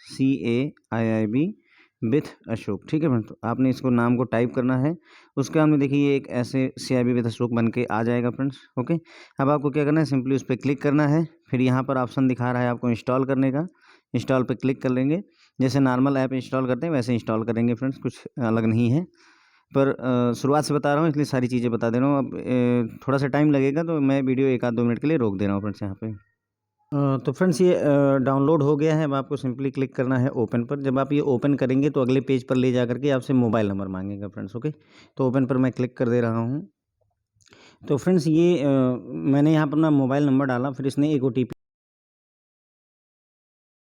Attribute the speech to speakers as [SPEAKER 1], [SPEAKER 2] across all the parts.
[SPEAKER 1] CAIIB with Ashok, ठीक है friends. तो आपने इसको नाम को टाइप करना है, उसके बाद में देखिए ये एक ऐसे CIIB विथ अशोक बन के आ जाएगा फ्रेंड्स। ओके, अब आपको क्या करना है, सिंपली उस पर क्लिक करना है। फिर यहाँ पर ऑप्शन दिखा रहा है आपको इंस्टॉल करने का, इंस्टॉल पे क्लिक कर लेंगे। जैसे नॉर्मल ऐप इंस्टॉल करते हैं वैसे इंस्टॉल करेंगे फ्रेंड्स, कुछ अलग नहीं है। पर शुरुआत से बता रहा हूँ इसलिए सारी चीज़ें बता दे रहा हूँ। अब थोड़ा सा टाइम लगेगा तो मैं वीडियो 1 आध 2 मिनट के लिए रोक दे रहा हूँ फ्रेंड्स यहाँ पे। तो फ्रेंड्स ये डाउनलोड हो गया है। अब आपको सिंपली क्लिक करना है ओपन पर। जब आप ये ओपन करेंगे तो अगले पेज पर ले जा करके आपसे मोबाइल नंबर मांगेगा फ्रेंड्स। ओके, तो ओपन पर मैं क्लिक कर दे रहा हूँ। तो फ्रेंड्स ये मैंने यहाँ पर अपना मोबाइल नंबर डाला, फिर इसने एक OTP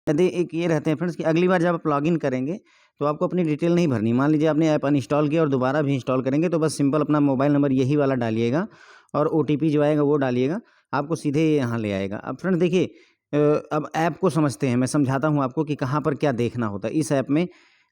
[SPEAKER 1] यदि एक ये रहते हैं फ्रेंड्स कि अगली बार जब आप लॉगिन करेंगे तो आपको अपनी डिटेल नहीं भरनी। मान लीजिए आपने ऐप अनइंस्टॉल किया और दोबारा भी इंस्टॉल करेंगे तो बस सिंपल अपना मोबाइल नंबर यही वाला डालिएगा और OTP जो आएगा वो डालिएगा, आपको सीधे यहाँ ले आएगा। अब फ्रेंड्स देखिए अब ऐप को समझते हैं, मैं समझाता हूँ आपको कि कहाँ पर क्या देखना होता है इस ऐप में।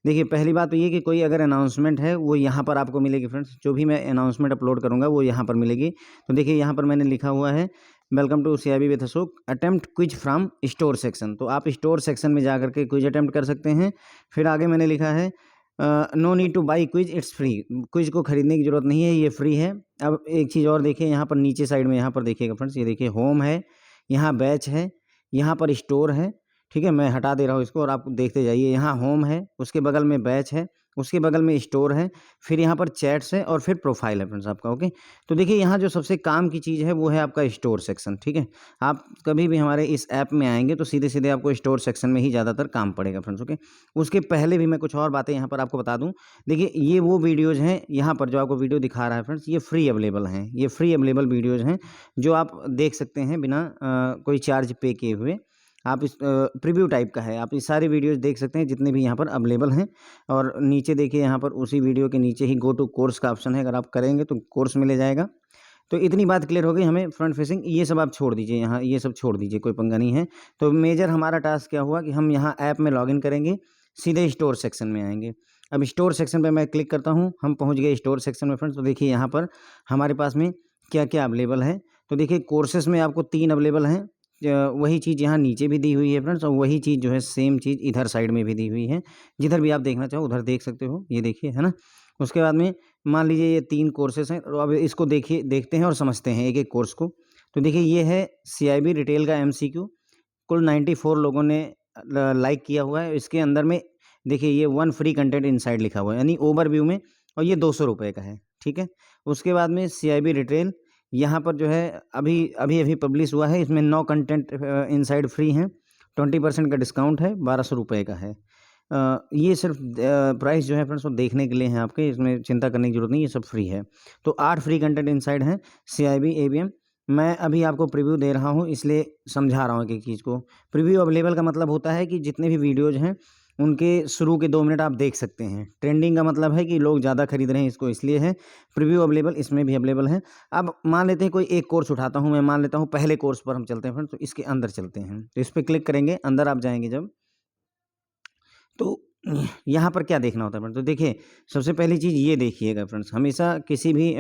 [SPEAKER 1] देखिए पहली बात तो ये कि कोई अगर अनाउंसमेंट है वो यहाँ पर आपको मिलेगी फ्रेंड्स। जो भी मैं अनाउंसमेंट अपलोड करूँगा वो यहाँ पर मिलेगी। तो देखिए यहाँ पर मैंने लिखा हुआ है welcome to CIIB with Ashok, attempt quiz from store section. तो आप स्टोर सेक्शन में जा करके क्विज अटेम्प्ट कर सकते हैं। फिर आगे मैंने लिखा है no need to buy quiz, it's free. Quiz को खरीदने की जरूरत नहीं है, ये फ्री है। अब एक चीज़ और देखिए, यहाँ पर नीचे साइड में यहाँ पर देखिएगा फ्रेंड्स, ये देखिए होम है, यहाँ बैच है, यहाँ पर स्टोर है। ठीक है, मैं हटा दे रहा हूँ इसको और आप देखते जाइए। यहाँ होम है, उसके बगल में बैच है, उसके बगल में स्टोर है, फिर यहाँ पर चैट्स है और फिर प्रोफाइल है फ्रेंड्स आपका। ओके, तो देखिए यहाँ जो सबसे काम की चीज़ है वो है आपका स्टोर सेक्शन। ठीक है, आप कभी भी हमारे इस ऐप में आएंगे तो सीधे सीधे आपको स्टोर सेक्शन में ही ज़्यादातर काम पड़ेगा फ्रेंड्स। ओके, उसके पहले भी मैं कुछ और बातें यहाँ पर आपको बता दूँ। देखिए ये वो वीडियोज़ हैं यहाँ पर जो आपको वीडियो दिखा रहा है फ्रेंड्स, ये फ्री अवेलेबल हैं, ये फ्री अवेलेबल वीडियोज़ हैं जो आप देख सकते हैं बिना कोई चार्ज पे किए हुए। आप इस प्रीव्यू टाइप का है, आप ये सारी वीडियोज़ देख सकते हैं जितने भी यहाँ पर अवेलेबल हैं। और नीचे देखिए यहाँ पर उसी वीडियो के नीचे ही गो टू कोर्स का ऑप्शन है, अगर आप करेंगे तो कोर्स में ले जाएगा। तो इतनी बात क्लियर हो गई हमें फ्रंट फेसिंग, ये सब आप छोड़ दीजिए, यहाँ ये सब छोड़ दीजिए, कोई पंगा नहीं है। तो मेजर हमारा टास्क क्या हुआ कि हम यहाँ ऐप में लॉगिन करेंगे, सीधे स्टोर सेक्शन में आएंगे। अब स्टोर सेक्शन पे मैं क्लिक करता हूँ, हम पहुँच गए स्टोर सेक्शन में फ्रेंड्स। तो देखिए यहाँ पर हमारे पास में क्या क्या अवेलेबल है। तो देखिए कोर्सेस में आपको 3 अवेलेबल हैं। वही चीज़ यहाँ नीचे भी दी हुई है फ्रेंड्स, और वही चीज़ जो है सेम चीज़ इधर साइड में भी दी हुई है। जिधर भी आप देखना चाहो उधर देख सकते हो, ये देखिए, है ना। उसके बाद में मान लीजिए ये 3 कोर्सेस हैं, और अब इसको देखिए, देखते हैं और समझते हैं एक एक कोर्स को। तो देखिए ये है CIIB रिटेल का MCQ, कुल 94 लोगों ने लाइक किया हुआ है। इसके अंदर में देखिए ये 1 फ्री कंटेंट इनसाइड लिखा हुआ है, यानी ओवरव्यू में, और ये 200 रुपये का है। ठीक है, उसके बाद में CIIB रिटेल यहाँ पर जो है अभी अभी अभी पब्लिश हुआ है, इसमें 9 कंटेंट इनसाइड फ्री हैं, 20% का डिस्काउंट है, 1200 रुपये का है। ये सिर्फ प्राइस जो है फ्रेंड्स वो देखने के लिए है आपके, इसमें चिंता करने की जरूरत नहीं, ये सब फ्री है। तो 8 फ्री कंटेंट इनसाइड हैं CIIB ABM। मैं अभी आपको प्रीव्यू दे रहा हूँ इसलिए समझा रहा हूँ एक एक चीज़ को। प्रीव्यू अवेलेबल का मतलब होता है कि जितने भी वीडियोज़ हैं उनके शुरू के 2 मिनट आप देख सकते हैं। ट्रेंडिंग का मतलब है कि लोग ज़्यादा खरीद रहे हैं, इसको इसलिए है। प्रीव्यू अवेलेबल इसमें भी अवेलेबल है। अब मान लेते हैं कोई एक कोर्स उठाता हूँ, मैं मान लेता हूँ पहले कोर्स पर हम चलते हैं फ्रेंड्स। तो इसके अंदर चलते हैं, तो इस पर क्लिक करेंगे, अंदर आप जाएंगे जब, तो यहाँ पर क्या देखना होता है फ्रेंड्स। तो देखिए सबसे पहली चीज़ ये देखिएगा फ्रेंड्स, हमेशा किसी भी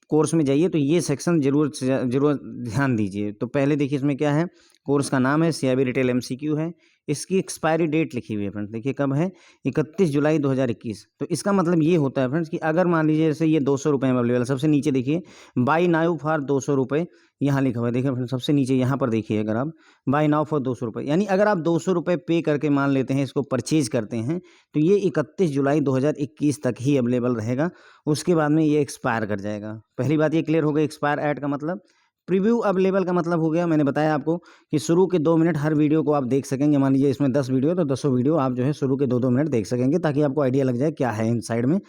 [SPEAKER 1] कोर्स में जाइए तो ये सेक्शन जरूर ध्यान दीजिए। तो पहले देखिए इसमें क्या है, कोर्स का नाम है CIIB रिटेल MCQ है। इसकी एक्सपायरी डेट लिखी हुई है फ्रेंड्स, देखिए कब है, 31 जुलाई 2021। तो इसका मतलब ये होता है फ्रेंड्स कि अगर मान लीजिए जैसे ये 200 रुपये में अवेलेबल है, सबसे नीचे देखिए बाई नाउ फॉर 200 रुपये यहाँ लिखा हुआ है। देखिए फ्रेंड्स सबसे नीचे यहाँ पर देखिए, अगर आप बाई नाउ फॉर 200 रुपये, यानी अगर आप 200 रुपये पे करके मान लेते हैं, इसको परचेज करते हैं, तो ये 31 जुलाई 2021 तक ही अवेलेबल रहेगा। उसके बाद में ये एक्सपायर कर जाएगा। पहली बात ये क्लियर हो गई, एक्सपायर ऐड का मतलब। प्रीव्यू अवेलेबल का मतलब हो गया, मैंने बताया आपको कि शुरू के 2 मिनट हर वीडियो को आप देख सकेंगे। मान लीजिए इसमें 10 वीडियो, तो 10 वीडियो आप जो है शुरू के 2-2 मिनट देख सकेंगे, ताकि आपको आइडिया लग जाए क्या है इन साइड में।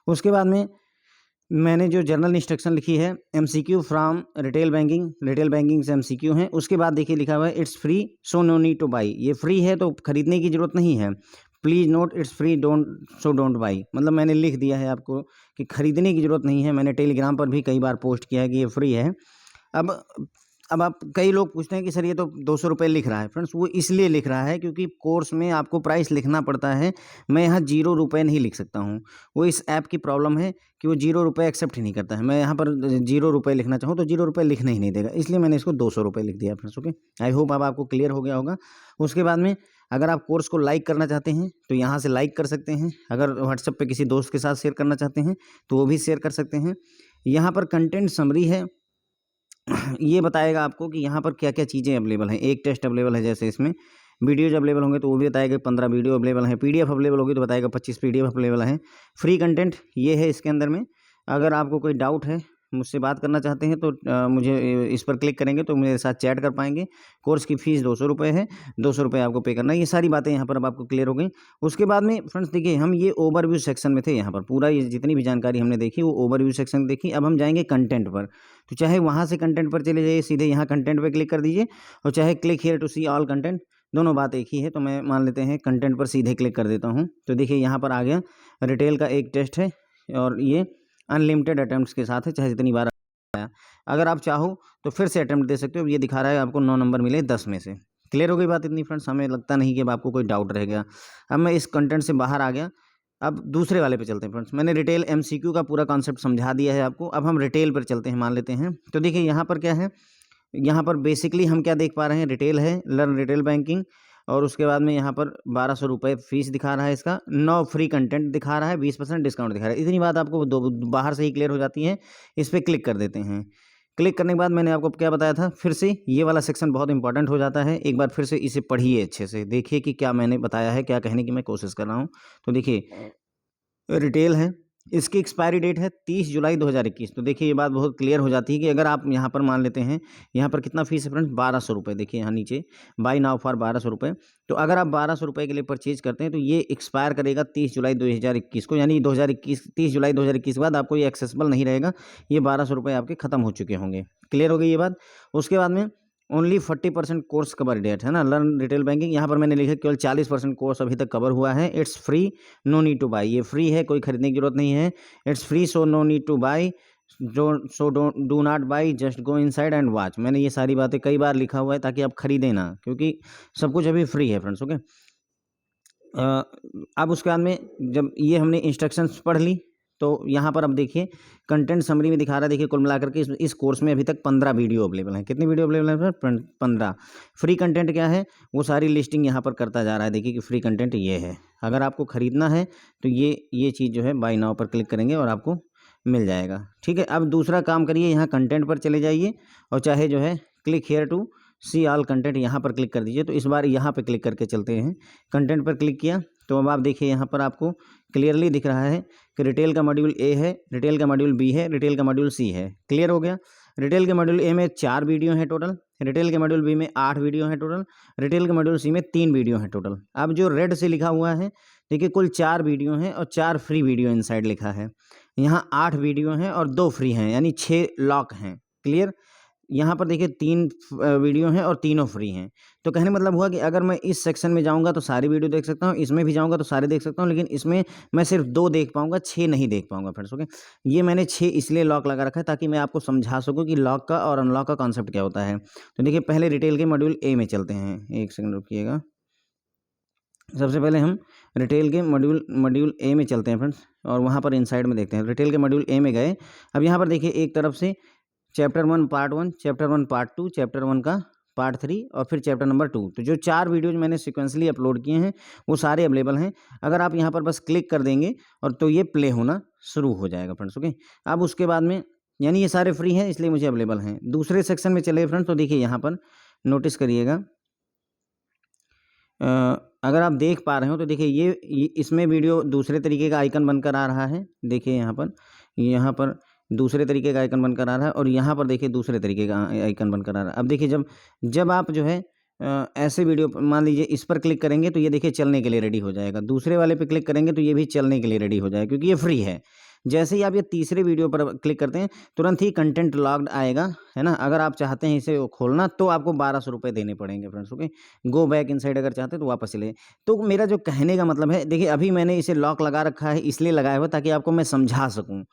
[SPEAKER 1] उसके बाद में मैंने जो जर्नल इंस्ट्रक्शन लिखी है, MCQ फ्रॉम रिटेल बैंकिंग से MCQ है। उसके बाद देखिए लिखा हुआ है it's free so no need to buy, ये फ्री है तो खरीदने की जरूरत नहीं है। Please note it's free don't buy, मतलब मैंने लिख दिया है आपको कि खरीदने की जरूरत नहीं है। मैंने टेलीग्राम पर भी कई बार पोस्ट किया है कि ये फ्री है। अब आप, कई लोग पूछते हैं कि सर ये तो 200 रुपये लिख रहा है फ्रेंड्स, वो इसलिए लिख रहा है क्योंकि कोर्स में आपको प्राइस लिखना पड़ता है। मैं यहाँ 0 रुपये नहीं लिख सकता हूँ, वो इस ऐप की प्रॉब्लम है कि वो 0 रुपये एक्सेप्ट ही नहीं करता है। मैं यहाँ पर 0 रुपये लिखना चाहूँ तो 0 रुपये लिखना ही नहीं देगा, इसलिए मैंने इसको 200 रुपये लिख दिया फ्रेंड्स। ओके, आई होप अब आपको क्लियर हो गया होगा। उसके बाद में अगर आप कोर्स को लाइक करना चाहते हैं तो यहाँ से लाइक कर सकते हैं। अगर व्हाट्सएप पे किसी दोस्त के साथ शेयर करना चाहते हैं तो वो भी शेयर कर सकते हैं। यहाँ पर कंटेंट समरी है, ये बताएगा आपको कि यहाँ पर क्या क्या चीज़ें अवेलेबल हैं। एक टेस्ट अवेलेबल है, जैसे इसमें वीडियोज अवेलेबल होंगे तो वो भी बताएगा 15 वीडियो अवेलेबल है। पीडीएफ अवेलेबल होगी तो बताएगा 25 पीडीएफ अवेलेबल है। फ्री कंटेंट ये है इसके अंदर में। अगर आपको कोई डाउट है, मुझसे बात करना चाहते हैं तो मुझे इस पर क्लिक करेंगे तो मेरे साथ चैट कर पाएंगे। कोर्स की फ़ीस 200 रुपये है, 200 रुपये आपको पे करना है। ये सारी बातें यहाँ पर अब आपको क्लियर हो गई। उसके बाद में फ्रेंड्स देखिए, हम ये ओवरव्यू सेक्शन में थे। यहाँ पर पूरा ये जितनी भी जानकारी हमने देखी वो ओवरव्यू सेक्शन देखी। अब हम जाएंगे कंटेंट पर, तो चाहे वहाँ से कंटेंट पर चले जाइए, सीधे यहाँ कंटेंट पर क्लिक कर दीजिए, और चाहे click here to see all content, दोनों बात एक ही है। तो मैं मान लेते हैं कंटेंट पर सीधे क्लिक कर देता हूँ। तो देखिए यहाँ पर आ गया, रिटेल का एक टेस्ट है और ये अनलिमिटेड अटैम्प्ट्स के साथ है, चाहे जितनी बार आया। अगर आप चाहो तो फिर से अटैम्प्ट दे सकते हो। ये दिखा रहा है आपको 9 नंबर मिले 10 में से। क्लियर हो गई बात इतनी फ्रेंड्स? हमें लगता नहीं कि अब आपको कोई डाउट रह गया। अब मैं इस कंटेंट से बाहर आ गया, अब दूसरे वाले पे चलते हैं फ्रेंड्स। मैंने रिटेल एमसीक्यू का पूरा कॉन्सेप्ट समझा दिया है आपको। अब हम रिटेल पर चलते हैं, मान लेते हैं। तो देखिए यहाँ पर क्या है, यहाँ पर बेसिकली हम क्या देख पा रहे हैं, रिटेल है, लर्न रिटेल बैंकिंग, और उसके बाद में यहाँ पर 1200 रुपये फीस दिखा रहा है इसका, 9 फ्री कंटेंट दिखा रहा है, 20% डिस्काउंट दिखा रहा है। इतनी बात आपको बाहर से ही क्लियर हो जाती है। इस पर क्लिक कर देते हैं। क्लिक करने के बाद मैंने आपको क्या बताया था, फिर से ये वाला सेक्शन बहुत इंपॉर्टेंट हो जाता है। एक बार फिर से इसे पढ़िए अच्छे से, देखिए कि क्या मैंने बताया है, क्या कहने की मैं कोशिश कर रहा हूँ। तो देखिए रिटेल है, इसकी एक्सपायरी डेट है 30 जुलाई 2021। तो देखिए ये बात बहुत क्लियर हो जाती है कि अगर आप यहाँ पर मान लेते हैं, यहाँ पर कितना फीस है फ्रेंड्स, 1200 रुपये। देखिए यहाँ नीचे बाय नाउ फॉर 1200 रुपये। तो अगर आप 1200 रुपये के लिए परचेज करते हैं तो ये एक्सपायर करेगा 30 जुलाई 2021 को, यानी 30 जुलाई 2021 के बाद आपको ये एक्सेसिबल नहीं रहेगा। ये 1200 रुपये आपके खत्म हो चुके होंगे। क्लियर हो गई ये बात? उसके बाद में ओनली 40% कोर्स कवर डेट है ना, लर्न रिटेल बैंकिंग। यहाँ पर मैंने लिखा केवल 40% कोर्स अभी तक कवर हुआ है। It's free, no need to buy. ये फ्री है, कोई खरीदने की जरूरत नहीं है। It's free, so no need to buy, so do not buy, just go inside and watch. मैंने ये सारी बातें कई बार लिखा हुआ है ताकि आप खरीदें ना, क्योंकि सब कुछ अभी फ्री है फ्रेंड्स। ओके, अब उसके बाद में जब ये हमने इंस्ट्रक्शंस पढ़ ली तो यहाँ पर अब देखिए कंटेंट समरी में दिखा रहा है। देखिए कुल मिलाकर के इस कोर्स में अभी तक 15 वीडियो अवेलेबल हैं। कितनी वीडियो अवेलेबल है? 15। फ्री कंटेंट क्या है वो सारी लिस्टिंग यहाँ पर करता जा रहा है। देखिए कि फ्री कंटेंट ये है। अगर आपको ख़रीदना है तो ये चीज़ जो है बाय नाउ पर क्लिक करेंगे और आपको मिल जाएगा। ठीक है, अब दूसरा काम करिए, यहाँ कंटेंट पर चले जाइए और चाहे जो है click here to see all content यहाँ पर क्लिक कर दीजिए। तो इस बार यहाँ पर क्लिक करके चलते हैं। कंटेंट पर क्लिक किया तो अब आप देखिए यहाँ पर आपको क्लियरली दिख रहा है कि रिटेल का मॉड्यूल ए है, रिटेल का मॉड्यूल बी है, रिटेल का मॉड्यूल सी है। क्लियर हो गया? रिटेल के मॉड्यूल ए में 4 वीडियो हैं टोटल, रिटेल के मॉड्यूल बी में 8 वीडियो हैं टोटल, रिटेल के मॉड्यूल सी में 3 वीडियो हैं टोटल। अब जो रेड से लिखा हुआ है देखिए कुल 4 वीडियो हैं और 4 फ्री वीडियो इनसाइड लिखा है। यहाँ 8 वीडियो हैं और 2 फ्री हैं, यानी 6 लॉक हैं। क्लियर? यहाँ पर देखिए 3 वीडियो हैं और तीनों फ्री हैं। तो कहने मतलब हुआ कि अगर मैं इस सेक्शन में जाऊँगा तो सारी वीडियो देख सकता हूँ, इसमें भी जाऊँगा तो सारे देख सकता हूँ, लेकिन इसमें मैं सिर्फ 2 देख पाऊँगा, 6 नहीं देख पाऊँगा फ्रेंड्स। ओके, ये मैंने 6 इसलिए लॉक लगा रखा है ताकि मैं आपको समझा सकूँ कि लॉक का और अनलॉक का कॉन्सेप्ट क्या होता है। तो देखिए पहले रिटेल के मॉड्यूल ए में चलते हैं। एक सेकंड रुकिएगा। सबसे पहले हम रिटेल के मॉड्यूल ए में चलते हैं फ्रेंड्स, और वहाँ पर इनसाइड में देखते हैं। रिटेल के मॉड्यूल ए में गए। अब यहाँ पर देखिए एक तरफ से chapter 1 part 1, chapter 1 part 2, chapter 1 का पार्ट 3 और फिर चैप्टर नंबर 2। तो जो 4 वीडियोज मैंने सिक्वेंसली अपलोड किए हैं वो सारे अवेलेबल हैं। अगर आप यहाँ पर बस क्लिक कर देंगे और तो ये प्ले होना शुरू हो जाएगा फ्रेंड्स। ओके, अब उसके बाद में यानी ये सारे फ्री हैं इसलिए मुझे अवेलेबल हैं। दूसरे सेक्शन में चले फ्रेंड्स, तो देखिए यहाँ पर नोटिस करिएगा, अगर आप देख पा रहे हो तो देखिए ये इसमें वीडियो दूसरे तरीके का आइकन बनकर आ रहा है। देखिए यहाँ पर दूसरे तरीके का आइकन बनकर आ रहा है और यहाँ पर देखिए दूसरे तरीके का आइकन बनकर आ रहा है। अब देखिए जब आप जो है ऐसे वीडियो मान लीजिए इस पर क्लिक करेंगे तो ये देखिए चलने के लिए रेडी हो जाएगा। दूसरे वाले पे क्लिक करेंगे तो ये भी चलने के लिए रेडी हो जाएगा क्योंकि ये फ्री है। जैसे ही आप ये तीसरे वीडियो पर क्लिक करते हैं तुरंत ही कंटेंट लॉग्ड आएगा, है ना। अगर आप चाहते हैं इसे खोलना तो आपको 1200 रुपये देने पड़ेंगे friends. Okay, go back inside अगर चाहते हैं तो वापस ले। तो मेरा जो कहने का मतलब है, देखिए अभी मैंने इसे लॉक लगा रखा है इसलिए लगाया हुआ ताकि आपको मैं समझा सकूँ।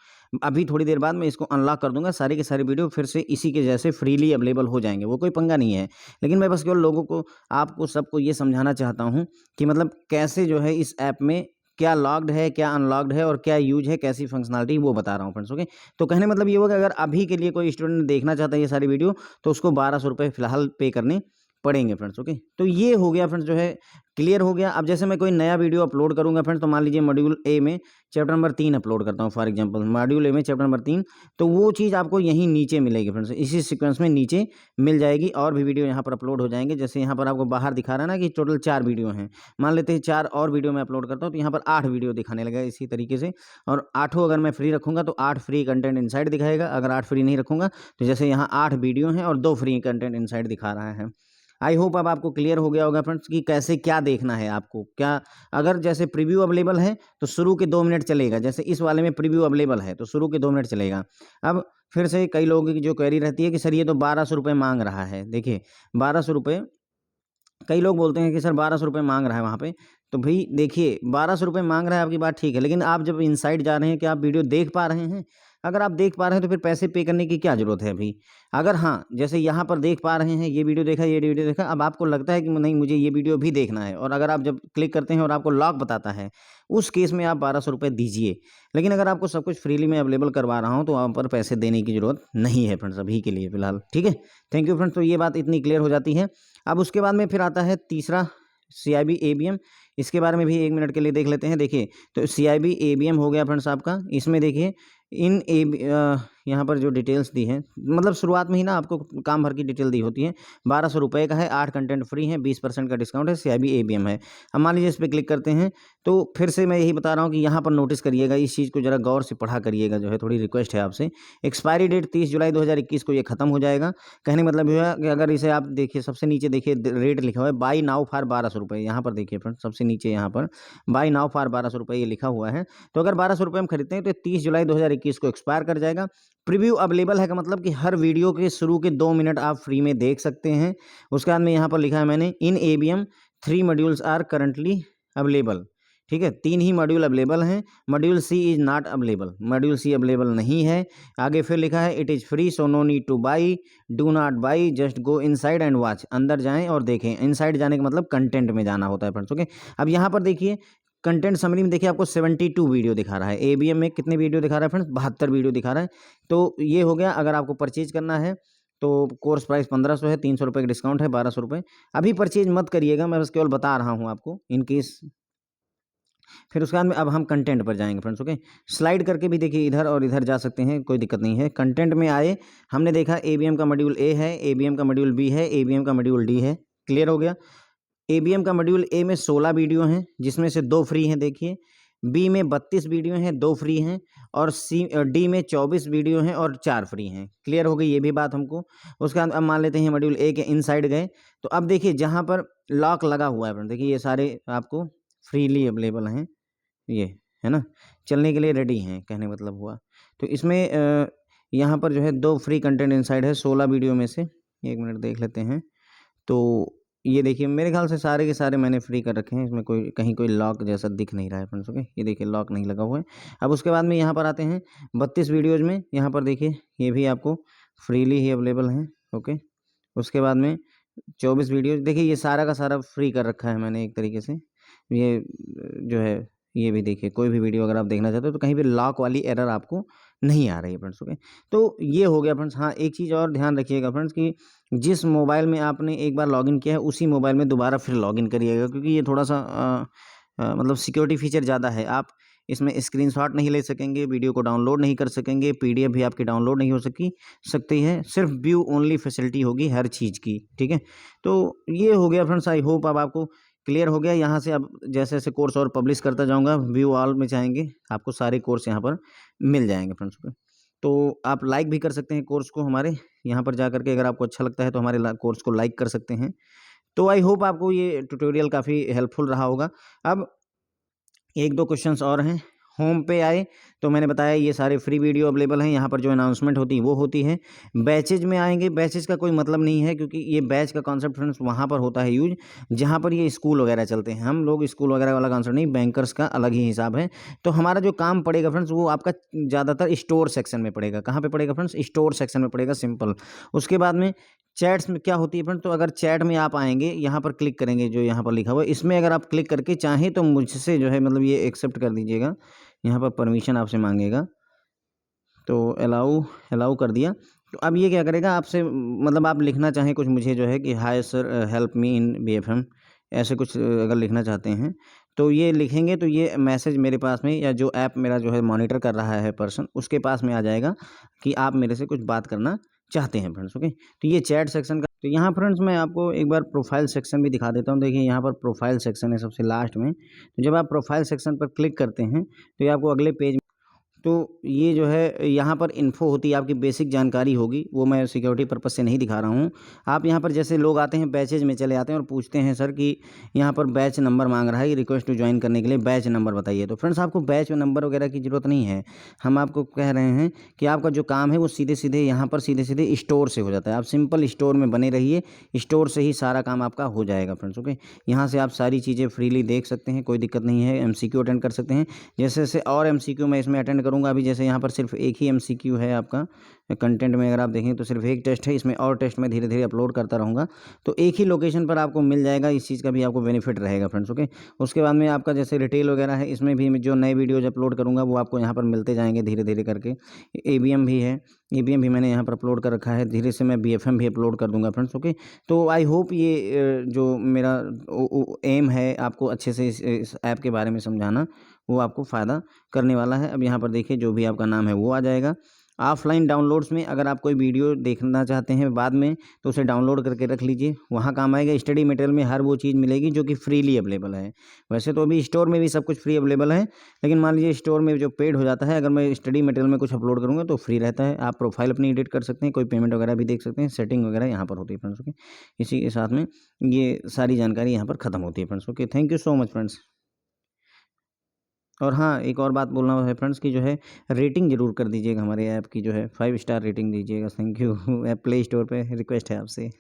[SPEAKER 1] अभी थोड़ी देर बाद मैं इसको अनलॉक कर दूंगा, सारे के सारे वीडियो फिर से इसी के जैसे फ्रीली अवेलेबल हो जाएंगे, वो कोई पंगा नहीं है। लेकिन मैं बस केवल लोगों को, आपको सबको ये समझाना चाहता हूँ कि मतलब कैसे जो है इस ऐप में क्या लॉक्ड है, क्या अनलॉक्ड है और क्या यूज है, कैसी फंक्शनलिटी, वो बता रहा हूँ फ्रेंड्स। ओके, तो कहने मतलब ये होगा कि अगर अभी के लिए कोई स्टूडेंट देखना चाहता है ये सारी वीडियो तो उसको 1200 रुपये फिलहाल पे करने पढ़ेंगे फ्रेंड्स। ओके, तो ये हो गया फ्रेंड्स, जो है क्लियर हो गया। अब जैसे मैं कोई नया वीडियो अपलोड करूंगा फ्रेंड्स, तो मान लीजिए मॉड्यूल ए में चैप्टर नंबर 3 अपलोड करता हूं, फॉर एग्जांपल मॉड्यूल ए में चैप्टर नंबर 3, तो वो चीज़ आपको यहीं नीचे मिलेगी फ्रेंड्स, इसी सीक्वेंस में नीचे मिल जाएगी। और भी वीडियो यहाँ पर अपलोड हो जाएंगे। जैसे यहाँ पर आपको बाहर दिखा रहा है ना कि टोटल 4 वीडियो हैं, मान लेते हैं 4 और वीडियो मैं अपलोड करता हूँ, तो यहाँ पर 8 वीडियो दिखाने लगा इसी तरीके से। और 8 अगर मैं फ्री रखूँगा तो 8 फ्री कंटेंट इनसाइड दिखाएगा। अगर 8 फ्री नहीं रखूँगा तो जैसे यहाँ 8 वीडियो हैं और 2 फ्री कंटेंट इनसाइड दिखा रहा है। आई होप अब आपको क्लियर हो गया होगा फ्रेंड्स कि कैसे क्या देखना है आपको। क्या अगर जैसे प्रीव्यू अवेलेबल है तो शुरू के 2 मिनट चलेगा, जैसे इस वाले में प्रीव्यू अवेलेबल है तो शुरू के 2 मिनट चलेगा। अब फिर से कई लोगों की जो क्वेरी रहती है कि सर ये तो 1200 रुपये मांग रहा है। देखिए 1200 रुपये, कई लोग बोलते हैं कि सर 1200 रुपये मांग रहा है वहाँ पे। तो भाई देखिए 1200 रुपये मांग रहा है, आपकी बात ठीक है, लेकिन आप जब इनसाइड जा रहे हैं कि आप वीडियो देख पा रहे हैं। अगर आप देख पा रहे हैं तो फिर पैसे पे करने की क्या ज़रूरत है अभी। अगर हाँ, जैसे यहाँ पर देख पा रहे हैं, ये वीडियो देखा, ये वीडियो देखा, अब आपको लगता है कि नहीं मुझे ये वीडियो भी देखना है, और अगर आप जब क्लिक करते हैं और आपको लॉक बताता है, उस केस में आप 1200 रुपये दीजिए। लेकिन अगर आपको सब कुछ फ्रीली मैं अवेलेबल करवा रहा हूँ तो वहाँ पर पैसे देने की ज़रूरत नहीं है फ्रेंड्स, अभी के लिए फ़िलहाल। ठीक है, थैंक यू फ्रेंड्स। तो ये बात इतनी क्लियर हो जाती है। अब उसके बाद में फिर आता है तीसरा CIB ABM। इसके बारे में भी 1 मिनट के लिए देख लेते हैं। देखिए तो CIB ABM हो गया फ्रेंड्स आपका। इसमें देखिए इन यहाँ पर जो डिटेल्स दी हैं, मतलब शुरुआत में ही ना आपको काम भर की डिटेल दी होती है। 1200 रुपये का है, 8 कंटेंट फ्री है, 20% का डिस्काउंट है, CIB ABM है। अब मान लीजिए इस पर क्लिक करते हैं तो फिर से मैं यही बता रहा हूँ कि यहाँ पर नोटिस करिएगा, इस चीज़ को ज़रा गौर से पढ़ा करिएगा, जो है थोड़ी रिक्वेस्ट है आपसे। एक्सपायरी डेट 30 जुलाई 2021 को ये खत्म हो जाएगा। कहने का मतलब ये है कि अगर इसे आप देखिए, सबसे नीचे देखिए रेट लिखा हुआ है, बाई नाउ फॉर 1200 रुपये। यहाँ पर देखिए फ्रेंड्स, सबसे नीचे यहाँ पर बाई नाउ फॉर 1200 रुपये ये लिखा हुआ है। तो अगर 1200 रुपये हम खरीदते हैं तो 30 जुलाई 2021 को एक्सपायर कर जाएगा। प्रीव्यू अवेलेबल है का मतलब कि हर वीडियो के शुरू के 2 मिनट आप फ्री में देख सकते हैं। उसके बाद में यहाँ पर लिखा है मैंने, in ABM 3 modules are currently available. ठीक है, 3 ही मॉड्यूल अवेलेबल हैं। Module C is not available, module C available नहीं है। आगे फिर लिखा है it is free so no need to buy, do not buy, just go inside and watch. अंदर जाएं और देखें। इनसाइड जाने का मतलब कंटेंट में जाना होता है फ्रेंड्स। ओके, अब यहाँ पर देखिए कंटेंट समरी में देखिए आपको 72 वीडियो दिखा रहा है। ABM में कितने वीडियो दिखा रहा है फ्रेंड्स? 72 वीडियो दिखा रहा है। तो ये हो गया। अगर आपको परचेज करना है तो कोर्स प्राइस 1500 है, 300 रुपये का डिस्काउंट है, 1200 रुपये। अभी परचेज मत करिएगा, मैं बस केवल बता रहा हूँ आपको इन केस। फिर उसके बाद में अब हम कंटेंट पर जाएंगे फ्रेंड्स। ओके, स्लाइड करके भी देखिए इधर और इधर जा सकते हैं, कोई दिक्कत नहीं है। कंटेंट में आए, हमने देखा ABM का मॉड्यूल A है, ABM का मॉड्यूल B है, ABM का मॉड्यूल D है। क्लियर हो गया। ABM का मॉड्यूल A में 16 वीडियो हैं, जिसमें से 2 फ्री हैं। देखिए B में 32 वीडियो हैं, 2 फ्री हैं, और D में 24 वीडियो हैं और 4 फ्री हैं। क्लियर हो गई ये भी बात हमको। उसके बाद अब मान लेते हैं मॉड्यूल A के इनसाइड गए, तो अब देखिए जहाँ पर लॉक लगा हुआ है फ्रेंड, देखिए ये सारे आपको फ्रीली अवेलेबल हैं, ये है ना, चलने के लिए रेडी हैं, कहने का मतलब हुआ। तो इसमें यहाँ पर जो है 2 फ्री कंटेंट इनसाइड है 16 वीडियो में से। 1 मिनट देख लेते हैं। तो ये देखिए मेरे ख्याल से सारे के सारे मैंने फ्री कर रखे हैं, इसमें कोई कहीं कोई लॉक जैसा दिख नहीं रहा है फ्रेंड्स। ओके, ये देखिए लॉक नहीं लगा हुआ है। अब उसके बाद में यहाँ पर आते हैं 32 वीडियोज़ में, यहाँ पर देखिए ये भी आपको फ्रीली ही अवेलेबल हैं। ओके, उसके बाद में 24 वीडियोज़, देखिए ये सारा का सारा फ्री कर रखा है मैंने एक तरीके से। ये जो है ये भी देखिए, कोई भी वीडियो अगर आप देखना चाहते हो तो कहीं भी लॉक वाली एरर आपको नहीं आ रही है फ्रेंड्स। ओके, तो ये हो गया फ्रेंड्स। हाँ, एक चीज़ और ध्यान रखिएगा फ्रेंड्स कि जिस मोबाइल में आपने एक बार लॉगिन किया है उसी मोबाइल में दोबारा फिर लॉगिन करिएगा, क्योंकि ये थोड़ा सा मतलब सिक्योरिटी फीचर ज़्यादा है। आप इसमें स्क्रीनशॉट नहीं ले सकेंगे, वीडियो को डाउनलोड नहीं कर सकेंगे, PDF भी आपकी डाउनलोड नहीं हो सकती है। सिर्फ व्यू ओनली फैसिलिटी होगी हर चीज़ की। ठीक है, तो ये हो गया फ्रेंड्स। आई होप अब आपको क्लियर हो गया। यहाँ से अब जैसे जैसे कोर्स और पब्लिश करता जाऊँगा, व्यू ऑल में चाहेंगे आपको सारे कोर्स यहाँ पर मिल जाएंगे फ्रेंड्स। तो आप लाइक भी कर सकते हैं कोर्स को हमारे यहाँ पर जा करके। अगर आपको अच्छा लगता है तो हमारे कोर्स को लाइक कर सकते हैं। तो आई होप आपको ये ट्यूटोरियल काफ़ी हेल्पफुल रहा होगा। अब 1-2 क्वेश्चंस और हैं। होम पे आए तो मैंने बताया ये सारे फ्री वीडियो अवेलेबल हैं। यहाँ पर जो अनाउंसमेंट होती है वो होती है। बैचेज में आएंगे, बैचेज का कोई मतलब नहीं है, क्योंकि ये बैच का कॉन्सेप्ट फ्रेंड्स वहाँ पर होता है यूज जहाँ पर ये स्कूल वगैरह चलते हैं। हम लोग स्कूल वगैरह वाला कॉन्सेप्ट नहीं, बैंकर्स का अलग ही हिसाब है। तो हमारा जो काम पड़ेगा फ्रेंड्स वो आपका ज़्यादातर स्टोर सेक्शन में पड़ेगा। कहाँ पर पड़ेगा फ्रेंड्स? स्टोर सेक्शन में पड़ेगा, सिंपल। उसके बाद में चैट्स में क्या होती है फ्रेंड, तो अगर चैट में आप आएंगे, यहाँ पर क्लिक करेंगे जो यहाँ पर लिखा हुआ है, इसमें अगर आप क्लिक करके चाहें तो मुझसे जो है मतलब ये एक्सेप्ट कर दीजिएगा। यहाँ पर परमिशन आपसे मांगेगा, तो अलाउ कर दिया। तो अब ये क्या करेगा आपसे, मतलब आप लिखना चाहें कुछ मुझे जो है कि हाय सर हेल्प मी इन बीएफएम, ऐसे कुछ अगर लिखना चाहते हैं तो ये लिखेंगे तो ये मैसेज मेरे पास में, या जो ऐप मेरा जो है मॉनिटर कर रहा है पर्सन, उसके पास में आ जाएगा कि आप मेरे से कुछ बात करना चाहते हैं फ्रेंड्स। ओके, तो ये चैट सेक्शन का। तो यहाँ फ्रेंड्स मैं आपको एक बार प्रोफाइल सेक्शन भी दिखा देता हूँ। देखिए यहाँ पर प्रोफाइल सेक्शन है सबसे लास्ट में। तो जब आप प्रोफाइल सेक्शन पर क्लिक करते हैं तो ये आपको अगले पेज, तो ये जो है यहाँ पर इन्फो होती है, आपकी बेसिक जानकारी होगी, वो मैं सिक्योरिटी पर्पज़ से नहीं दिखा रहा हूँ। आप यहाँ पर जैसे लोग आते हैं बैचेज में चले आते हैं और पूछते हैं सर कि यहाँ पर बैच नंबर मांग रहा है, रिक्वेस्ट टू ज्वाइन करने के लिए बैच नंबर बताइए। तो फ्रेंड्स आपको बैच नंबर वगैरह की ज़रूरत नहीं है। हम आपको कह रहे हैं कि आपका जो काम है वो सीधे सीधे यहाँ पर सीधे सीधे स्टोर से हो जाता है। आप सिंपल स्टोर में बने रहिए, स्टोर से ही सारा काम आपका हो जाएगा फ्रेंड्स। ओके, यहाँ से आप सारी चीज़ें फ्रीली देख सकते हैं, कोई दिक्कत नहीं है। एमसीक्यू अटेंड कर सकते हैं, जैसे जैसे और एमसीक्यू मैं इसमें अटेंड करूँगा। अभी जैसे यहाँ पर सिर्फ एक ही एमसीक्यू है आपका कंटेंट में, अगर आप देखें तो सिर्फ एक टेस्ट है, इसमें और टेस्ट मैं धीरे धीरे अपलोड करता रहूँगा, तो एक ही लोकेशन पर आपको मिल जाएगा। इस चीज़ का भी आपको बेनिफिट रहेगा फ्रेंड्स। ओके, उसके बाद में आपका जैसे रिटेल वगैरह है, इसमें भी मैं जो नए वीडियोज अपलोड करूँगा वो आपको यहाँ पर मिलते जाएंगे धीरे धीरे करके। एबीएम भी है, एबीएम भी मैंने यहाँ पर अपलोड कर रखा है, धीरे से मैं बीएफएम भी अपलोड कर दूंगा फ्रेंड्स। ओके, तो आई होप ये जो मेरा एम है आपको अच्छे से इस ऐप के बारे में समझाना, वो आपको फ़ायदा करने वाला है। अब यहाँ पर देखिए जो भी आपका नाम है वो आ जाएगा। ऑफलाइन डाउनलोड्स में अगर आप कोई वीडियो देखना चाहते हैं बाद में तो उसे डाउनलोड करके रख लीजिए, वहाँ काम आएगा। स्टडी मटेरियल में हर वो चीज़ मिलेगी जो कि फ्रीली अवेलेबल है। वैसे तो अभी स्टोर में भी सब कुछ फ्री अवेलेबल है, लेकिन मान लीजिए स्टोर में जो पेड हो जाता है, अगर मैं स्टडी मटेरियल में कुछ अपलोड करूँगा तो फ्री रहता है। आप प्रोफाइल अपनी एडिट कर सकते हैं, कोई पेमेंट वगैरह भी देख सकते हैं, सेटिंग वगैरह यहाँ पर होती है फ्रेंड्स। ओके, इसी के साथ में ये सारी जानकारी यहाँ पर ख़त्म होती है friends. Okay, thank you so much friends. और हाँ, एक और बात बोलना है फ्रेंड्स कि जो है रेटिंग ज़रूर कर दीजिएगा हमारे ऐप की, जो है 5 स्टार रेटिंग दीजिएगा। Thank you. App play store पे रिक्वेस्ट है आपसे।